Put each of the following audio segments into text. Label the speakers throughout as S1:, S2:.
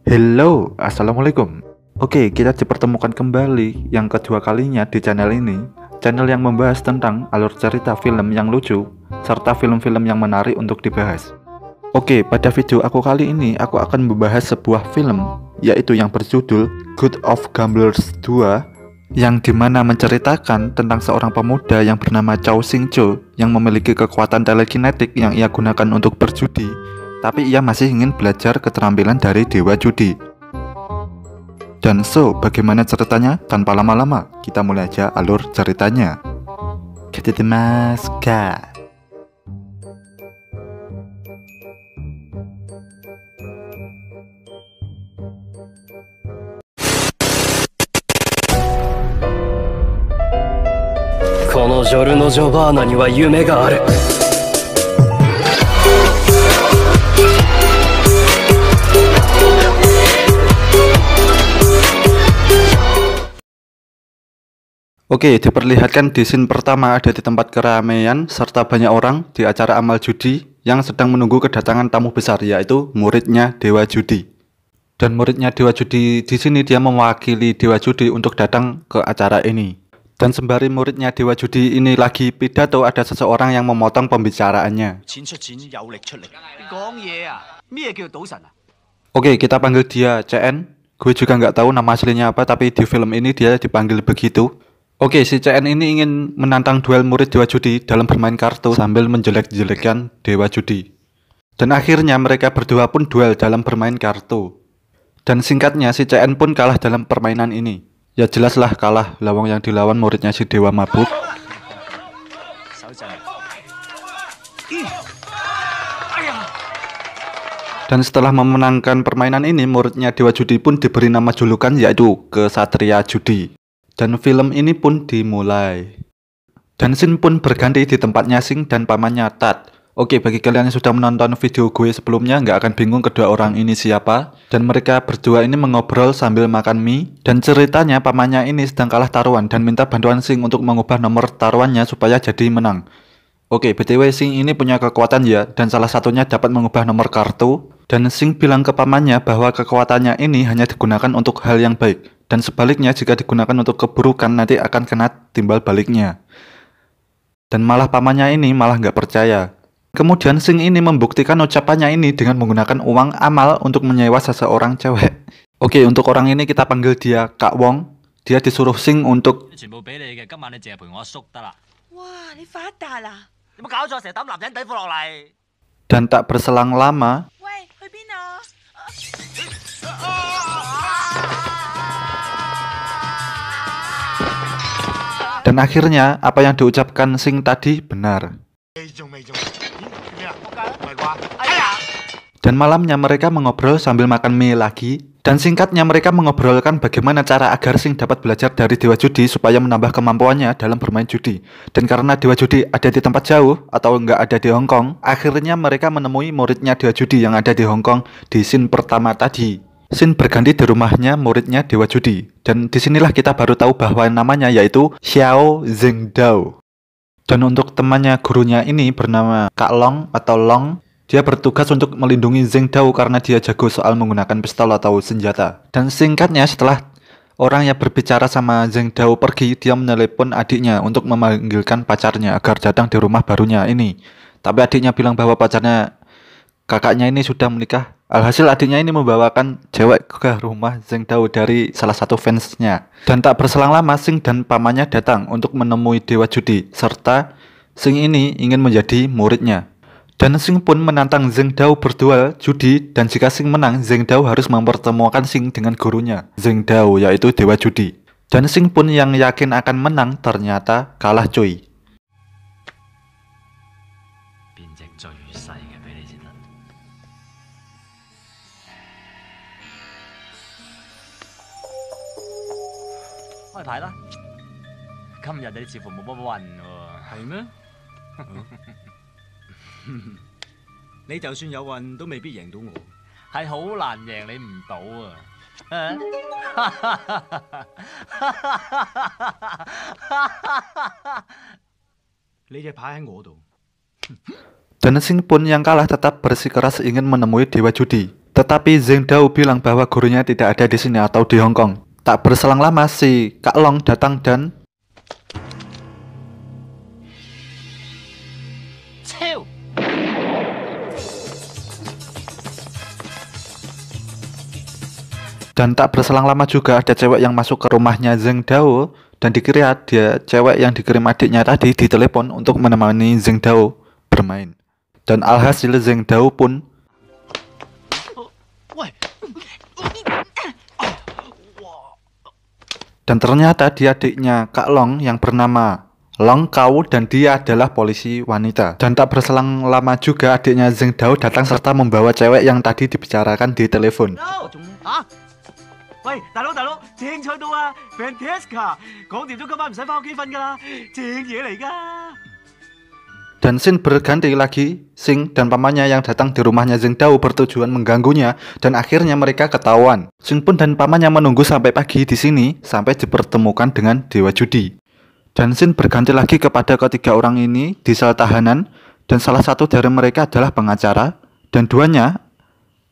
S1: Hello, assalamualaikum. Oke, kita dipertemukan kembali yang kedua kalinya di channel ini. Channel yang membahas tentang alur cerita film yang lucu serta film-film yang menarik untuk dibahas. Oke, pada video aku kali ini aku akan membahas sebuah film, yaitu yang berjudul Good of Gamblers 2, yang dimana menceritakan tentang seorang pemuda yang bernama Chow Sing Cho yang memiliki kekuatan telekinetik yang ia gunakan untuk berjudi, tapi ia masih ingin belajar keterampilan dari dewa judi. Dan bagaimana ceritanya? Tanpa lama-lama, kita mulai aja alur ceritanya. Kitademasu ka.
S2: Kono Joru no Jobana ni wa yume ga aru.
S1: Oke, diperlihatkan di scene pertama ada di tempat keramaian serta banyak orang di acara amal judi yang sedang menunggu kedatangan tamu besar, yaitu muridnya dewa judi. Dan muridnya dewa judi di sini dia mewakili dewa judi untuk datang ke acara ini. Dan sembari muridnya dewa judi ini lagi pidato, ada seseorang yang memotong pembicaraannya. Oke, kita panggil dia CN. Gue juga nggak tahu nama aslinya apa, tapi di film ini dia dipanggil begitu. Oke, si CN ini ingin menantang duel murid dewa judi dalam bermain kartu sambil menjelek-jelekan dewa judi. Dan akhirnya mereka berdua pun duel dalam bermain kartu. Dan singkatnya si CN pun kalah dalam permainan ini. Ya jelaslah kalah, lawang yang dilawan muridnya si dewa mabuk. Dan setelah memenangkan permainan ini, muridnya dewa judi pun diberi nama julukan, yaitu Kesatria Judi. Dan film ini pun dimulai. Dan scene pun berganti di tempatnya Sing dan pamannya Tat. Oke, bagi kalian yang sudah menonton video gue sebelumnya, nggak akan bingung kedua orang ini siapa. Dan mereka berdua ini mengobrol sambil makan mie. Dan ceritanya pamannya ini sedang kalah taruhan dan minta bantuan Sing untuk mengubah nomor taruhannya supaya jadi menang. Oke, BTW Sing ini punya kekuatan ya, dan salah satunya dapat mengubah nomor kartu. Dan Sing bilang ke pamannya bahwa kekuatannya ini hanya digunakan untuk hal yang baik. Dan sebaliknya jika digunakan untuk keburukan nanti akan kena timbal baliknya. Dan malah pamannya ini malah nggak percaya. Kemudian Sing ini membuktikan ucapannya ini dengan menggunakan uang amal untuk menyewa seseorang cewek. Oke, untuk orang ini kita panggil dia Kak Wong. Dia disuruh Sing untuk dan tak berselang lama dan akhirnya apa yang diucapkan Sing tadi benar. Dan malamnya mereka mengobrol sambil makan mie lagi. Dan singkatnya mereka mengobrolkan bagaimana cara agar Sing dapat belajar dari dewa judi supaya menambah kemampuannya dalam bermain judi. Dan karena dewa judi ada di tempat jauh atau nggak ada di Hong Kong, akhirnya mereka menemui muridnya dewa judi yang ada di Hong Kong di scene pertama tadi. Scene berganti di rumahnya muridnya dewa judi. Dan disinilah kita baru tahu bahwa namanya yaitu Xiao Zhengdao. Dan untuk temannya gurunya ini bernama Kak Long atau Long. Dia bertugas untuk melindungi Zhengdao karena dia jago soal menggunakan pistol atau senjata. Dan singkatnya setelah orang yang berbicara sama Zhengdao pergi, dia menelepon adiknya untuk memanggilkan pacarnya agar datang di rumah barunya ini. Tapi adiknya bilang bahwa kakaknya ini sudah menikah. Alhasil adiknya ini membawakan cewek ke rumah Zhengdao dari salah satu fansnya. Dan tak berselang lama Sing dan pamannya datang untuk menemui dewa judi. Serta Sing ini ingin menjadi muridnya. Dan Sing pun menantang Zhengdao berduel judi, dan jika Sing menang, Zhengdao harus mempertemukan Sing dengan gurunya Zhengdao, yaitu dewa judi. Dan Sing pun yang yakin akan menang ternyata kalah cuy. Dan Sing pun yang kalah tetap bersikeras ingin menemui Dewa Judi. Tetapi Zheng Dao bilang bahwa gurunya tidak ada di sini atau di Hong Kong. Tak berselang lama si Kak Long datang dan tak berselang lama juga ada cewek yang masuk ke rumahnya Zheng Dao dan dikira dia cewek yang dikirim adiknya tadi ditelepon untuk menemani Zheng Dao bermain. Dan alhasil Zheng Dao pun dan ternyata dia adiknya Kak Long yang bernama Long Kau dan dia adalah polisi wanita. Dan tak berselang lama juga adiknya Zheng Dao datang serta membawa cewek yang tadi dibicarakan di telepon. Dan scene berganti lagi, Sing dan pamannya yang datang di rumahnya Zheng Dao bertujuan mengganggunya dan akhirnya mereka ketahuan. Sing pun dan pamannya menunggu sampai pagi di sini sampai dipertemukan dengan Dewa Judi. Dan scene berganti lagi kepada ketiga orang ini di sel tahanan dan salah satu dari mereka adalah pengacara dan duanya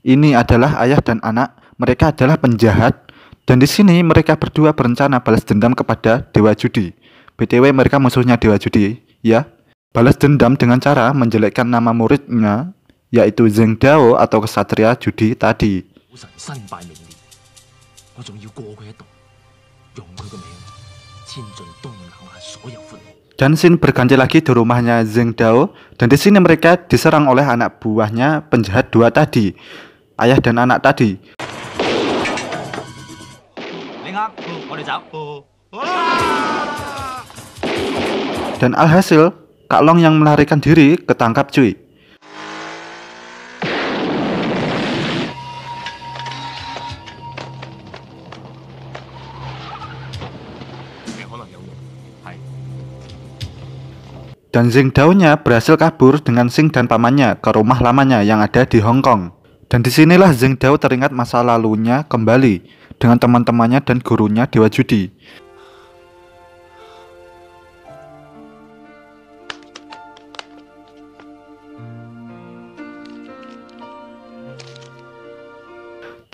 S1: ini adalah ayah dan anak. Mereka adalah penjahat dan di sini mereka berdua berencana balas dendam kepada Dewa Judi. BTW mereka musuhnya Dewa Judi, ya. Balas dendam dengan cara menjelekkan nama muridnya, yaitu Zheng Dao atau kesatria judi tadi. Dan scene berganti lagi di rumahnya Zheng Dao, dan di sini mereka diserang oleh anak buahnya penjahat dua tadi, ayah dan anak tadi. Dan alhasil Kak Long yang melarikan diri ketangkap cuy. Dan Zheng Dao-nya berhasil kabur dengan Sing dan pamannya ke rumah lamanya yang ada di Hong Kong. Dan disinilah Zheng Dao teringat masa lalunya kembali dengan teman-temannya dan gurunya Dewa Judi.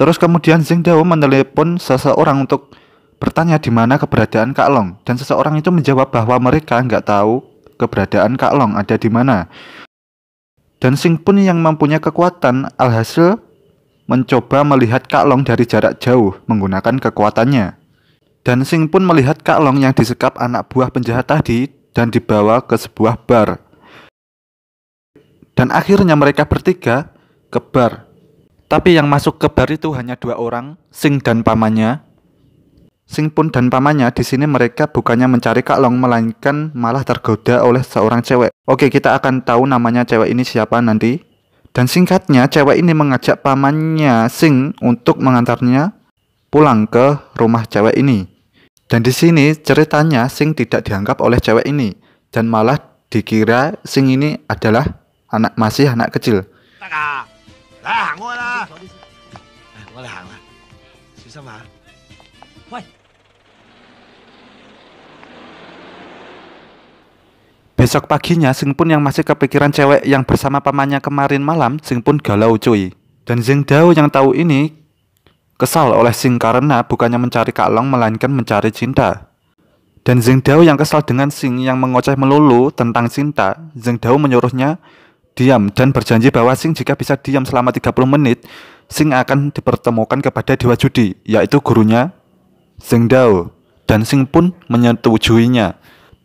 S1: Terus kemudian Zheng Dao menelepon seseorang untuk bertanya di mana keberadaan Kak Long. Dan seseorang itu menjawab bahwa mereka nggak tahu keberadaan Kak Long ada di mana. Dan Sing pun yang mempunyai kekuatan alhasil mencoba melihat Kak Long dari jarak jauh menggunakan kekuatannya. Dan Sing pun melihat Kak Long yang disekap anak buah penjahat tadi dan dibawa ke sebuah bar. Dan akhirnya mereka bertiga ke bar. Tapi yang masuk ke bar itu hanya dua orang, Sing dan pamannya. Sing pun dan pamannya di sini mereka bukannya mencari Kak Long melainkan malah tergoda oleh seorang cewek. Oke, kita akan tahu namanya cewek ini siapa nanti. Dan singkatnya cewek ini mengajak pamannya Sing untuk mengantarnya pulang ke rumah cewek ini. Dan di sini ceritanya Sing tidak dianggap oleh cewek ini dan malah dikira Sing ini adalah masih anak kecil. Besok paginya Sing pun yang masih kepikiran cewek yang bersama pamannya kemarin malam, Sing pun galau cuy. Dan Zheng Dao yang tahu ini kesal oleh Sing karena bukannya mencari Kak Long melainkan mencari cinta. Dan Zheng Dao yang kesal dengan Sing yang mengoceh melulu tentang cinta, Zheng Dao menyuruhnya diam dan berjanji bahwa Sing jika bisa diam selama 30 menit, Sing akan dipertemukan kepada Dewa Judi, yaitu gurunya Zheng Dao. Dan Sing pun menyetujuinya.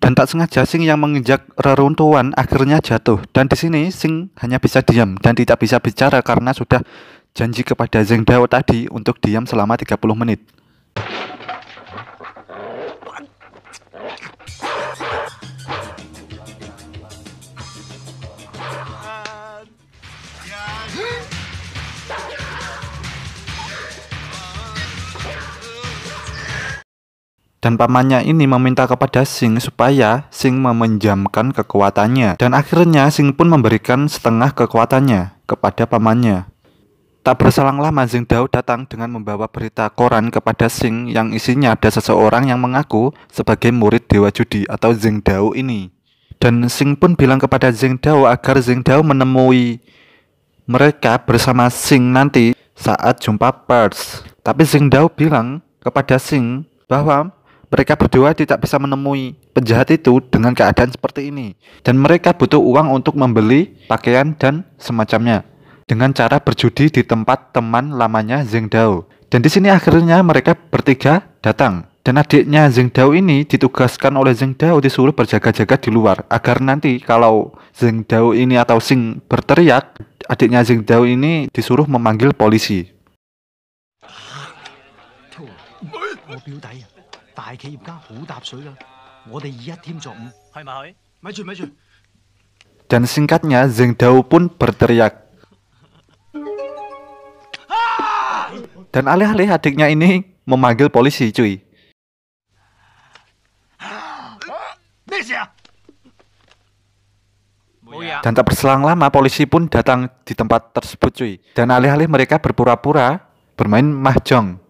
S1: Dan tak sengaja Sing yang menginjak reruntuhan akhirnya jatuh. Dan di sini Sing hanya bisa diam dan tidak bisa bicara karena sudah janji kepada Zheng Dao tadi untuk diam selama 30 menit. Dan pamannya ini meminta kepada Sing supaya Sing meminjamkan kekuatannya. Dan akhirnya Sing pun memberikan setengah kekuatannya kepada pamannya. Tak berselang lama Zheng Dao datang dengan membawa berita koran kepada Xing yang isinya ada seseorang yang mengaku sebagai murid Dewa Judi atau Zheng Dao ini. Dan Xing pun bilang kepada Zheng Dao agar Zheng Dao menemui mereka bersama Xing nanti saat jumpa pers. Tapi Zheng Dao bilang kepada Xing bahwa mereka berdua tidak bisa menemui penjahat itu dengan keadaan seperti ini. Dan mereka butuh uang untuk membeli pakaian dan semacamnya dengan cara berjudi di tempat teman lamanya Zheng Dao. Dan di sini akhirnya mereka bertiga datang. Dan adiknya Zheng Dao ini ditugaskan oleh Zheng Dao disuruh berjaga-jaga di luar agar nanti kalau Zheng Dao ini atau Xing berteriak, adiknya Zheng Dao ini disuruh memanggil polisi.
S3: 我表弟啊，大企業家好搭水噶，我哋以一添作五，係咪佢？咪住咪住。
S1: Dan singkatnya Zheng Dao pun berteriak. Dan alih-alih adiknya ini memanggil polisi, cuy. Dan tak berselang lama polisi pun datang di tempat tersebut, cuy. Dan alih-alih mereka berpura-pura bermain mahjong.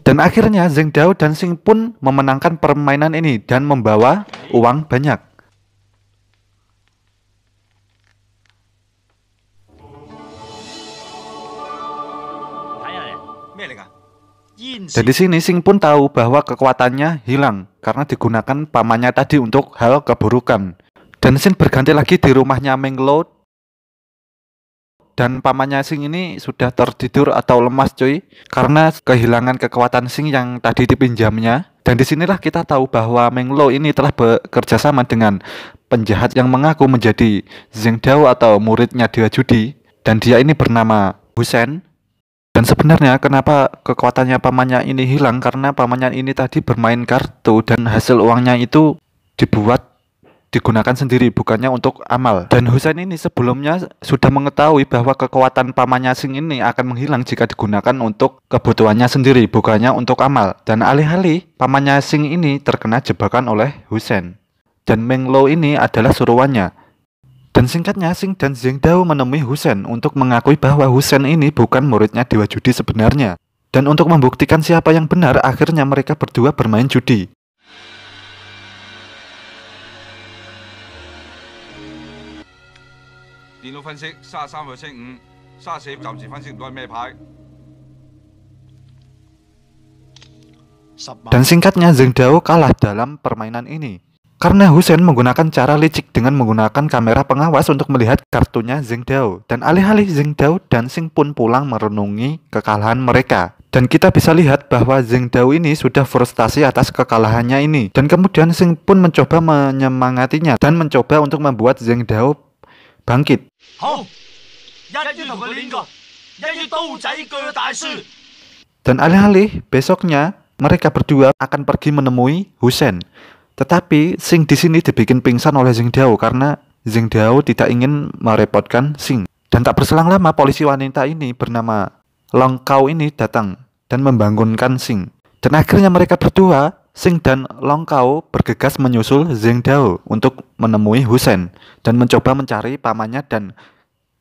S1: Dan akhirnya Zheng Dao dan Xing pun memenangkan permainan ini dan membawa uang banyak. Dan di sini Xing pun tahu bahwa kekuatannya hilang karena digunakan pamannya tadi untuk hal keburukan. Dan Xing berganti lagi di rumahnya Meng Lo. Dan pamannya Xing ini sudah tertidur atau lemas, cuy, karena kehilangan kekuatan Xing yang tadi dipinjamnya. Dan disinilah kita tahu bahwa Meng Lo ini telah bekerja sama dengan penjahat yang mengaku menjadi Zheng Dao atau muridnya Dewa Judi. Dan dia ini bernama Husen. Dan sebenarnya kenapa kekuatannya pamannya ini hilang, karena pamannya ini tadi bermain kartu dan hasil uangnya itu digunakan sendiri, bukannya untuk amal. Dan Husen ini sebelumnya sudah mengetahui bahwa kekuatan pamannya Xing ini akan menghilang jika digunakan untuk kebutuhannya sendiri, bukannya untuk amal. Dan alih-alih pamannya Xing ini terkena jebakan oleh Husen. Dan Meng Lo ini adalah suruhannya. Dan singkatnya Xing dan Zheng Dao menemui Husen untuk mengakui bahwa Husen ini bukan muridnya Dewa Judi sebenarnya. Dan untuk membuktikan siapa yang benar, akhirnya mereka berdua bermain judi. Dan singkatnya Zheng Dao kalah dalam permainan ini karena Husen menggunakan cara licik dengan menggunakan kamera pengawas untuk melihat kartunya Zheng Dao. Dan alih-alih Zheng Dao dan Xing pun pulang merenungi kekalahan mereka. Dan kita bisa lihat bahwa Zheng Dao ini sudah frustasi atas kekalahannya ini. Dan kemudian Xing pun mencoba menyemangatinya dan mencoba untuk membuat Zheng Dao bangkit. Dan alih-alih besoknya mereka berdua akan pergi menemui Husen. Tetapi Xing di sini dibikin pingsan oleh Zheng Dao karena Zheng Dao tidak ingin merepotkan Xing. Dan tak berselang lama polisi wanita ini bernama Long Kau ini datang dan membangunkan Xing. Dan akhirnya mereka berdua, Xing dan Long Kau, bergegas menyusul Zheng Dao untuk menemui Husen dan mencoba mencari pamannya dan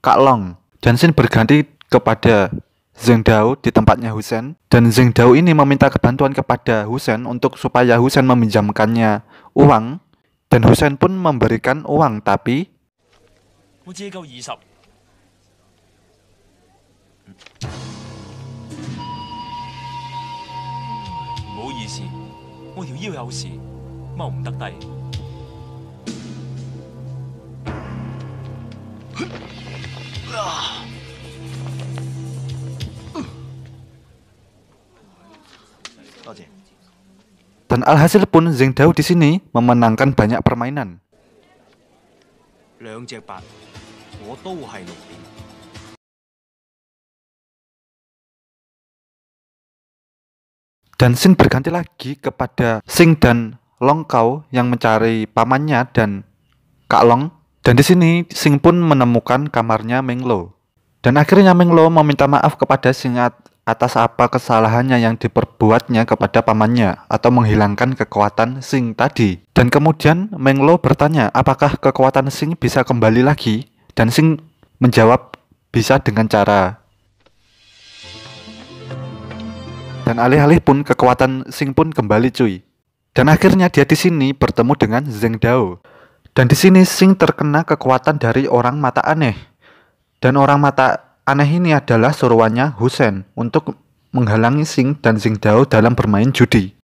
S1: Kak Long. Dan Xing berganti kepada Zheng Dao di tempatnya Husen. Dan Zheng Dao ini meminta kebantuan kepada Husen untuk supaya Husen meminjamkannya uang. Dan Husen pun memberikan uang, tapi dan alhasil pun Zheng Dao di sini memenangkan banyak permainan. Dan scene berganti lagi kepada Xing dan Long Kau yang mencari pamannya dan Kak Long. Dan di sini Xing pun menemukan kamarnya Meng Lo. Dan akhirnya Meng Lo meminta maaf kepada Xing atas apa kesalahannya yang diperbuatnya kepada pamannya atau menghilangkan kekuatan Sing tadi. Dan kemudian Menglo bertanya apakah kekuatan Sing bisa kembali lagi, dan Sing menjawab bisa dengan cara. Dan alih-alih pun kekuatan Sing pun kembali cuy. Dan akhirnya dia di sini bertemu dengan Zheng Dao. Dan di sini Sing terkena kekuatan dari orang mata aneh. Dan orang mata aneh ini adalah suruhannya Husen untuk menghalangi Sing dan Zheng Dao dalam bermain judi.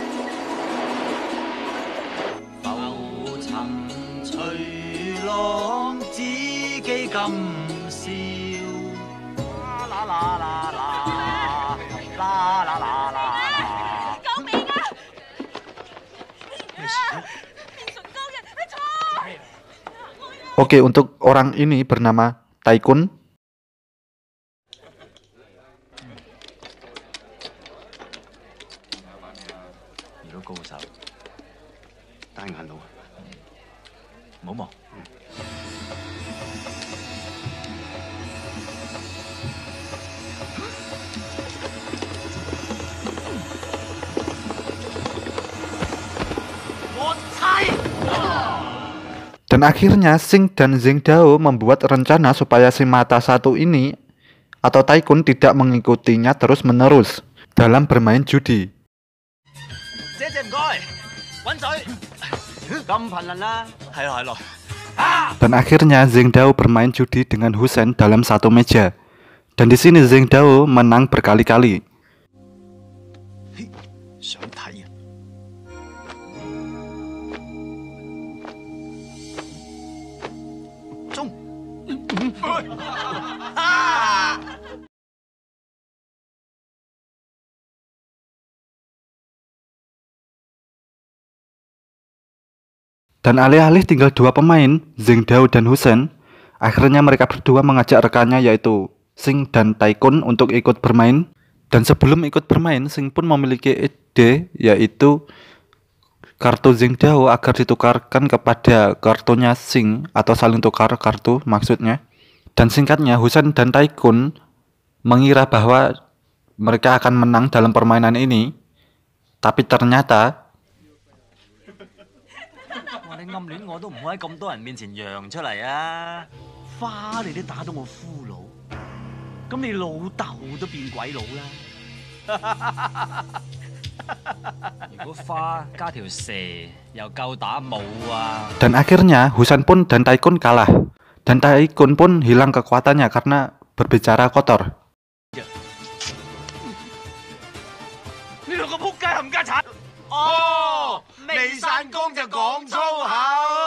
S1: Oke, untuk orang ini bernama Taikun. Dan akhirnya Sing dan Zheng Dao membuat rencana supaya si mata satu ini atau Taikun tidak mengikutinya terus-menerus dalam bermain judi. Dan akhirnya Zheng Dao bermain judi dengan Husen dalam satu meja. Dan di sini Zheng Dao menang berkali-kali. Dan alih-alih tinggal dua pemain, Zheng Dao dan Husen, akhirnya mereka berdua mengajak rekannya yaitu Sing dan Taikun untuk ikut bermain. Dan sebelum ikut bermain, Sing pun memiliki ide yaitu kartu Zheng Dao agar ditukarkan kepada kartunya Sing atau saling tukar kartu maksudnya. Dan singkatnya, Husen dan Taikun mengira bahwa mereka akan menang dalam permainan ini, tapi ternyata dan akhirnya Husen pun dan Taikun kalah. Dan Taikun pun hilang kekuatannya karena berbicara kotor.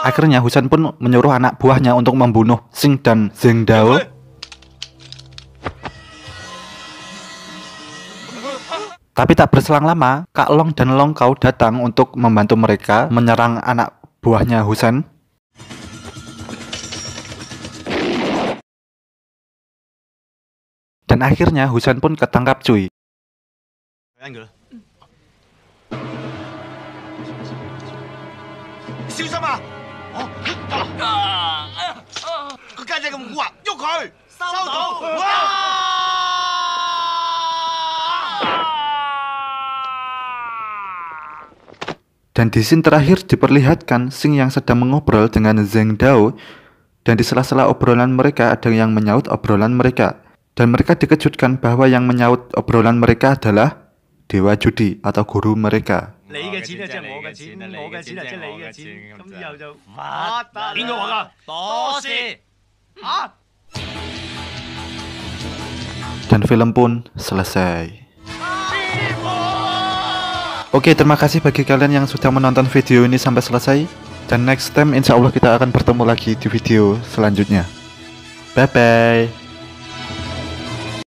S1: Akhirnya Husen pun menyuruh anak buahnya untuk membunuh Sing dan Zheng Dao. Tapi tak berselang lama, Kak Long dan Long Kau datang untuk membantu mereka menyerang anak buahnya Husen. Dan akhirnya Husen pun ketangkap cuy. Dan di scene terakhir diperlihatkan Sing yang sedang mengobrol dengan Zheng Dao. Dan di sela-sela obrolan mereka ada yang menyaut obrolan mereka. Dan mereka dikejutkan bahwa yang menyaut obrolan mereka adalah dewa judi atau guru mereka. Dan film pun selesai. Oke, terima kasih bagi kalian yang sudah menonton video ini sampai selesai. Dan next time insya Allah kita akan bertemu lagi di video selanjutnya. Bye bye.